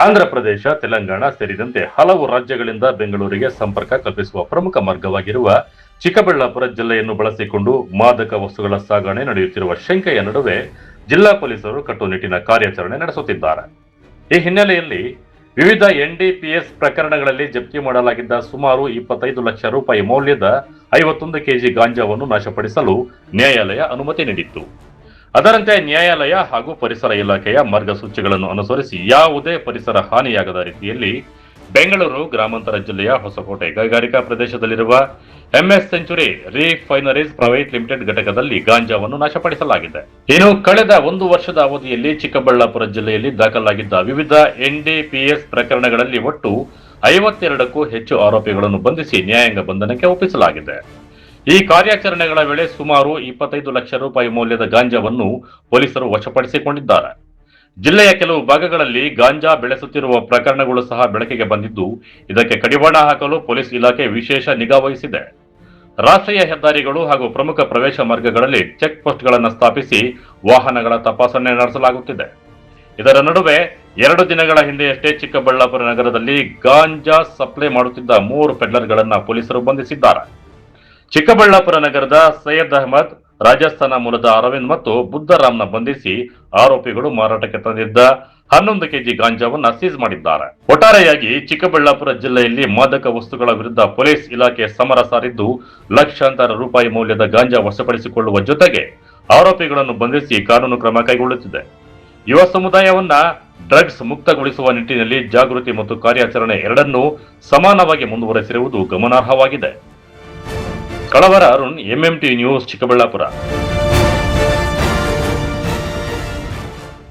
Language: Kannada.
ಆಂಧ್ರಪ್ರದೇಶ, ತೆಲಂಗಾಣ ಸೇರಿದಂತೆ ಹಲವು ರಾಜ್ಯಗಳಿಂದ ಬೆಂಗಳೂರಿಗೆ ಸಂಪರ್ಕ ಕಲ್ಪಿಸುವ ಪ್ರಮುಖ ಮಾರ್ಗವಾಗಿರುವ ಚಿಕ್ಕಬಳ್ಳಾಪುರ ಜಿಲ್ಲೆಯನ್ನು ಬಳಸಿಕೊಂಡು ಮಾದಕ ವಸ್ತುಗಳ ಸಾಗಣೆ ನಡೆಯುತ್ತಿರುವ ಶಂಕೆಯ ನಡುವೆ ಜಿಲ್ಲಾ ಪೊಲೀಸರು ಕಟ್ಟುನಿಟ್ಟಿನ ಕಾರ್ಯಾಚರಣೆ ನಡೆಸುತ್ತಿದ್ದಾರೆ. ಈ ಹಿನ್ನೆಲೆಯಲ್ಲಿ ವಿವಿಧ ಎನ್ಡಿಪಿಎಸ್ ಪ್ರಕರಣಗಳಲ್ಲಿ ಜಪ್ತಿ ಮಾಡಲಾಗಿದ್ದ ಸುಮಾರು 25 ಲಕ್ಷ ರೂಪಾಯಿ ಮೌಲ್ಯದ 51 ಕೆಜಿ ಗಾಂಜಾವನ್ನು ನಾಶಪಡಿಸಲು ನ್ಯಾಯಾಲಯ ಅನುಮತಿ ನೀಡಿತ್ತು. ಅದರಂತೆ ನ್ಯಾಯಾಲಯ ಹಾಗೂ ಪರಿಸರ ಇಲಾಖೆಯ ಮಾರ್ಗಸೂಚಿಗಳನ್ನು ಅನುಸರಿಸಿ ಯಾವುದೇ ಪರಿಸರ ಹಾನಿಯಾಗದ ರೀತಿಯಲ್ಲಿ ಬೆಂಗಳೂರು ಗ್ರಾಮಾಂತರ ಜಿಲ್ಲೆಯ ಹೊಸಕೋಟೆ ಕೈಗಾರಿಕಾ ಪ್ರದೇಶದಲ್ಲಿರುವ MS century refineries private limited ಘಟಕದಲ್ಲಿ ಗಾಂಜಾವನ್ನು ನಾಶಪಡಿಸಲಾಗಿದೆ. ಇನ್ನು ಕಳೆದ 1 ವರ್ಷದ ಅವಧಿಯಲ್ಲಿ ಚಿಕ್ಕಬಳ್ಳಾಪುರ ಜಿಲ್ಲೆಯಲ್ಲಿ ದಾಖಲಾಗಿದ್ದ ವಿವಿಧ ಎನ್ಡಿಪಿಎಸ್ ಪ್ರಕರಣಗಳಲ್ಲಿ ಒಟ್ಟು 52ಕ್ಕೂ ಹೆಚ್ಚು ಆರೋಪಿಗಳನ್ನು ಬಂಧಿಸಿ ನ್ಯಾಯಾಂಗ ಬಂಧನಕ್ಕೆ ಒಪ್ಪಿಸಲಾಗಿದೆ. ಈ ಕಾರ್ಯಾಚರಣೆಗಳ ವೇಳೆ ಸುಮಾರು 25 ಲಕ್ಷ ರೂಪಾಯಿ ಮೌಲ್ಯದ ಗಾಂಜಾವನ್ನು ಪೊಲೀಸರು ವಶಪಡಿಸಿಕೊಂಡಿದ್ದಾರೆ. ಜಿಲ್ಲೆಯ ಕೆಲವು ಭಾಗಗಳಲ್ಲಿ ಗಾಂಜಾ ಬೆಳೆಸುತ್ತಿರುವ ಪ್ರಕರಣಗಳು ಸಹ ಬೆಳಕಿಗೆ ಬಂದಿದ್ದು, ಇದಕ್ಕೆ ಕಡಿವಾಣ ಹಾಕಲು ಪೊಲೀಸ್ ಇಲಾಖೆ ವಿಶೇಷ ನಿಗಾ ವಹಿಸಿದೆ. ರಾಷ್ಟ್ರೀಯ ಹೆದ್ದಾರಿಗಳು ಹಾಗೂ ಪ್ರಮುಖ ಪ್ರವೇಶ ಮಾರ್ಗಗಳಲ್ಲಿ ಚೆಕ್ ಪೋಸ್ಟ್ಗಳನ್ನು ಸ್ಥಾಪಿಸಿ ವಾಹನಗಳ ತಪಾಸಣೆ ನಡೆಸಲಾಗುತ್ತಿದೆ. ಇದರ ನಡುವೆ 2 ದಿನಗಳ ಹಿಂದೆಯಷ್ಟೇ ಚಿಕ್ಕಬಳ್ಳಾಪುರ ನಗರದಲ್ಲಿ ಗಾಂಜಾ ಸಪ್ಲೈ ಮಾಡುತ್ತಿದ್ದ 3 ಪೆಡ್ಲರ್ಗಳನ್ನು ಪೊಲೀಸರು ಬಂಧಿಸಿದ್ದಾರೆ. ಚಿಕ್ಕಬಳ್ಳಾಪುರ ನಗರದ ಸೈಯದ್ ಅಹಮದ್, ರಾಜಸ್ಥಾನ ಮೂಲದ ಅರವಿಂದ್ ಮತ್ತು ಬುದ್ಧರಾಮ್ನ ಬಂಧಿಸಿ ಆರೋಪಿಗಳು ಮಾರಾಟಕ್ಕೆ ತಂದಿದ್ದ 11 ಕೆಜಿ ಗಾಂಜಾವನ್ನು ಸೀಸ್ ಮಾಡಿದ್ದಾರೆ. ಒಟ್ಟಾರೆಯಾಗಿ ಚಿಕ್ಕಬಳ್ಳಾಪುರ ಜಿಲ್ಲೆಯಲ್ಲಿ ಮಾದಕ ವಸ್ತುಗಳ ವಿರುದ್ಧ ಪೊಲೀಸ್ ಇಲಾಖೆ ಸಮರ ಸಾರಿದ್ದು, ಲಕ್ಷಾಂತರ ರೂಪಾಯಿ ಮೌಲ್ಯದ ಗಾಂಜಾ ವಶಪಡಿಸಿಕೊಳ್ಳುವ ಜೊತೆಗೆ ಆರೋಪಿಗಳನ್ನು ಬಂಧಿಸಿ ಕಾನೂನು ಕ್ರಮ ಕೈಗೊಳ್ಳುತ್ತಿದೆ. ಯುವ ಸಮುದಾಯವನ್ನ ಡ್ರಗ್ಸ್ ಮುಕ್ತಗೊಳಿಸುವ ನಿಟ್ಟಿನಲ್ಲಿ ಜಾಗೃತಿ ಮತ್ತು ಕಾರ್ಯಾಚರಣೆ ಎರಡನ್ನೂ ಸಮಾನವಾಗಿ ಮುಂದುವರೆಸಿರುವುದು ಗಮನಾರ್ಹವಾಗಿದೆ. ಕಳವರ ಅರುಣ್, ಎಂಎಂಟಿ ನ್ಯೂಸ್, ಚಿಕ್ಕಬಳ್ಳಾಪುರ.